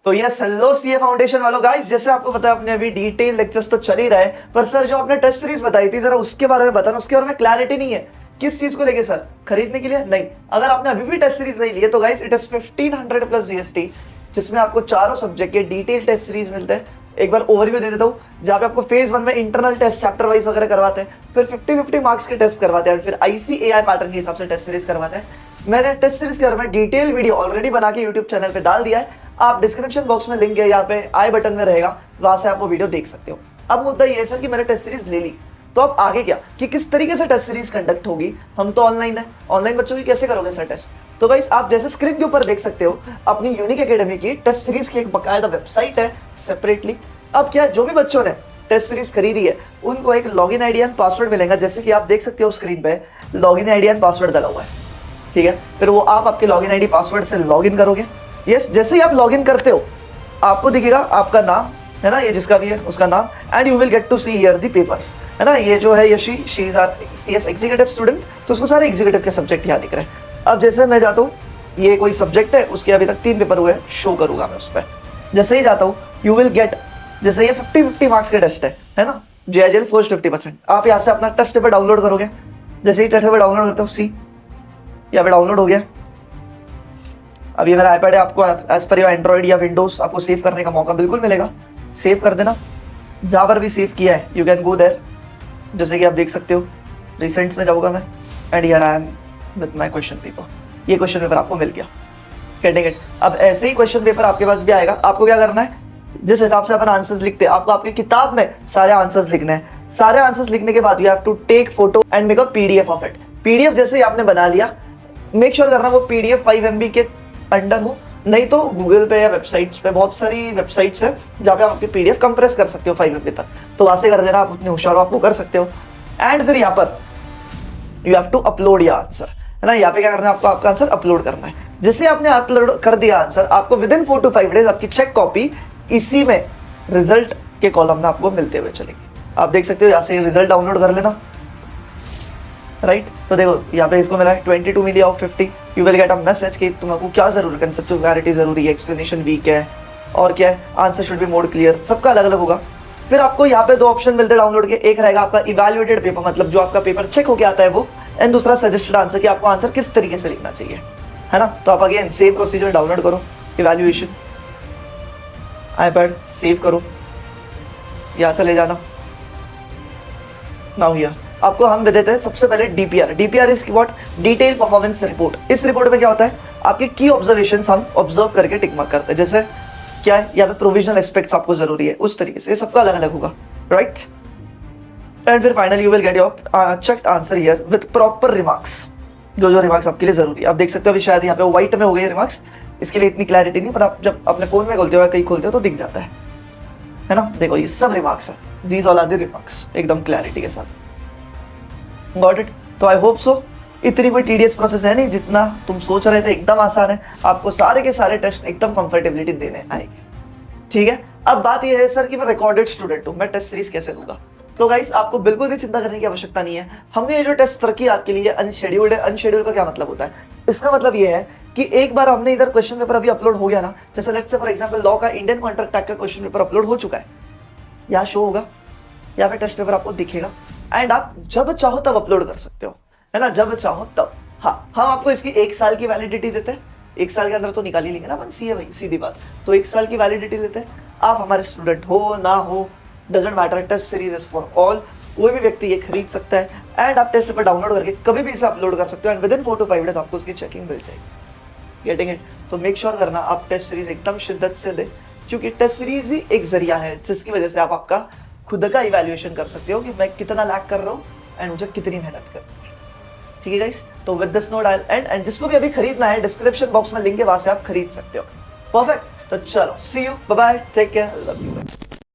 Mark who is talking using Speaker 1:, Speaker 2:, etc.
Speaker 1: तो yes, hello CA foundation वालों guys, जैसे आपको पता है अपने अभी डिटेल लेक्चर्स तो चल ही रहा है, पर सर जो आपने टेस्ट सीरीज बताई थी जरा उसके बारे में बताना। उसके बारे में क्लैरिटी नहीं है। किस चीज को लेके सर? खरीदने के लिए? नहीं। अगर आपने अभी भी टेस्ट सीरीज नहीं ली है तो guys it is 1500 plus GST, जिसमें आपको चारों सब्जेक्ट के डिटेल टेस्ट सीरीज मिलते हैं। एक बार ओवरव्यू दे देता हूँ, जहाँ पे आपको फेज 1 में इंटरनल टेस्ट चैप्टर वाइज वगैरह करवाते हैं, फिर 50-50 मार्क्स के टेस्ट करवाते हैं, फिर आईसीएआई पैटर्न के हिसाब से टेस्ट सीरीज करवाते हैं। मैंने टेस्ट सीरीज के बारे में डिटेल वीडियो ऑलरेडी बना के यूट्यूब चैनल पे डाल दिया है। आप डिस्क्रिप्शन बॉक्स में लिंक है, यहाँ पे आई बटन में रहेगा, वहां से आप वो वीडियो देख सकते हो। अब मुद्दा ये है सर कि मैंने टेस्ट सीरीज ले ली, तो अब आगे क्या, कि किस तरीके से टेस्ट सीरीज कंडक्ट होगी? हम तो ऑनलाइन है, ऑनलाइन बच्चों की कैसे करोगे सर टेस्ट? तो गाइस आप जैसे स्क्रीन के ऊपर देख सकते हो, अपनी यूनिक एकेडमी की टेस्ट सीरीज की एक बकायदा वेबसाइट है सेपरेटली। अब क्या, जो भी बच्चों ने टेस्ट सीरीज खरीदी है उनको एक लॉगिन आईडी एंड पासवर्ड मिलेगा, जैसे कि आप देख सकते हो स्क्रीन पे लॉगिन आईडी एंड पासवर्ड डाला हुआ है, ठीक है। फिर वो आप आपके लॉगिन आईडी पासवर्ड से लॉगिन करोगे। यस, जैसे ही आप लॉगिन करते हो आपको दिखेगा आपका नाम, है ना, ये जिसका भी है उसका नाम, and you will get to see here the papers, है ना। ये जो है Yashi, she is our CS executive student, तो उसको सारे एग्जीक्यूटिव के सब्जेक्ट यहाँ दिख रहे हैं। अब जैसे मैं जाता हूँ, ये कोई सब्जेक्ट है, उसके अभी तक 3 पेपर हुए, शो करूंगा मैं उस पर। जैसे ही जाता हूँ यू विल गेट, जैसे ये 50-50 मार्क्स के टेस्ट है ना, जेआईएल फर्स्ट 50%। आप यहाँ से अपना टेस्ट पेपर डाउनलोड करोगे। जैसे ही टेस्ट पेपर डाउनलोड करते हो, सी यहाँ पे डाउनलोड हो गया। अब ये मेरा आईपैड है, आपको एज पर योर एंड्रॉइड या विंडोज आपको सेव करने का मौका बिल्कुल मिलेगा, सेव कर देना। जहाँ पर भी सेव किया है यू कैन गो देयर, जैसे कि आप देख सकते हो रिसेंट्स में जाऊँगा मैं, and here I am with my question paper. ये क्वेश्चन पेपर आपको मिल गया, गेटिंग इट। अब ऐसे ही क्वेश्चन पेपर आपके पास भी आएगा। आपको क्या करना है, जिस हिसाब से अपन आंसर्स लिखते हैं, आपको आपकी किताब में सारे आंसर्स लिखने हैं। सारे आंसर्स लिखने के बाद you have to take photo and make a PDF of it. PDF जैसे ही आपने बना लिया, मेक श्योर करना वो पीडीएफ 5 MB के अंडर हो, नहीं तो गूगल पे या वेबसाइट्स पे, बहुत सारी वेबसाइट्स है जहाँ पे आप अपनी पीडीएफ कंप्रेस कर सकते हो 5 MB तक, तो वहां से कर देना। आप उतने होशियार आपको कर सकते हो। एंड फिर यहाँ पर you have to upload your answer, है ना। यहाँ पे क्या करना है, आपको आपका आंसर अपलोड करना है। जैसे आपने अपलोड कर दिया आंसर, आपको विद इन 4 to 5 डेज आपकी चेक कॉपी इसी में रिजल्ट के कॉलम में आपको मिलते हुए चलेंगे। आप देख सकते हो, यहाँ से रिजल्ट डाउनलोड कर लेना, राइट। तो देखो यहाँ पे इसको मिला है 22 मिली of 50। You will get a message कि तुमको क्या जरूरी, कंसेप्चुअल क्लैरिटी जरूरी है, एक्सप्लेनेशन वीक है, और क्या है, answer should be more clear, सबका अलग अलग होगा। फिर आपको यहाँ पे 2 ऑप्शन मिलते हैं डाउनलोड के। एक रहेगा आपका इवैल्यूएटेड पेपर, मतलब जो आपका पेपर चेक होके आता है वो, एंड दूसरा सजेस्टेड आंसर, कि आपको आंसर किस तरीके से लिखना चाहिए, है ना। तो आप अगेन सेम प्रोसीजर डाउनलोड करो, इवैल्यूएशन, आईपैड सेव करो, यहाँ से ले जाना। नाउ हियर आपको हम दे देते हैं सबसे पहले DPR. DPR is what, detail performance report. इस रिपोर्ट में क्या होता है, आपके की ऑब्जर्वेशंस हम ऑब्जर्व करके टिक मार्क करते हैं। जैसे क्या है, यहाँ पे प्रोविजनल एस्पेक्ट्स आपको जरूरी है, उस तरीके से ये सबका अलग अलग होगा, राइट। एंड फिर finally you will get your checked answer here with proper remarks, जो रिमार्क्स आपके लिए जरूरी है। आप देख सकते हो अभी शायद यहाँ पे व्हाइट में हो गए रिमार्क्स, इसके लिए इतनी क्लैरिटी नहीं, पर आप जब अपने फोन में खोलते हो या कहीं खोलते हो तो दिख जाता है ना। देखो ये सब रिमार्क्स है, these all are the remarks, एकदम क्लैरिटी के साथ। Got it? तो आई होप सो। इतनी कोई टीडियस प्रोसेस है नहीं, जितना तुम सोच रहे थे एकदम आसान है। आपको सारे के सारे टेस्ट एकदम कंफर्टेबिलिटी देने आएंगे, ठीक है। अब बात यह है सर कि मैं रिकॉर्डेड स्टूडेंट हूँ, मैं टेस्ट सीरीज कैसे दूंगा? तो गाइस आपको बिल्कुल भी चिंता करने की आवश्यकता नहीं है। हमने ये जो टेस्ट रखी आपके लिए अनशेड्यूल्ड है। अनशेड्यूल्ड का क्या मतलब होता है? इसका मतलब ये है कि एक बार हमने इधर क्वेश्चन पेपर अभी अपलोड हो गया ना, जैसे let's say for example law का इंडियन कॉन्ट्रैक्ट एक्ट का क्वेश्चन पेपर अपलोड हो चुका है, यहाँ शो होगा, यहाँ पे टेस्ट पेपर आपको दिखेगा, एंड आप जब चाहो तब अपलोड कर सकते हो, है ना, जब चाहो तब। हाँ, हम आपको इसकी 1 साल की वैलिडिटी देते हैं। 1 साल के अंदर तो निकाल ही लेंगे ना अपन, भाई सीधी बात। तो 1 साल की वैलिडिटी देते हैं। आप हमारे स्टूडेंट हो ना हो, doesn't matter, test series is for all. कोई भी व्यक्ति ये खरीद सकता है, एंड आप टेस्ट पेपर डाउनलोड करके कभी भी इसे अपलोड कर सकते हो, and with in 4 to 5 days आपको उसकी चेकिंग मिल जाएगी। Getting it? तो मेक श्योर करना आप टेस्ट सीरीज एकदम शिद्दत से दे, क्योंकि टेस्ट सीरीज ही एक जरिया है जिसकी वजह से आप आपका खुद का इवैल्यूएशन कर सकते हो कि मैं कितना लैक कर रहा हूँ एंड मुझे कितनी मेहनत करनी है, ठीक है गाइस। तो with this note I will and जिसको भी अभी खरीदना है डिस्क्रिप्शन बॉक्स में लिंक है, वहां से आप खरीद सकते हो। परफेक्ट। तो चलो, see you, bye bye, take care, love you.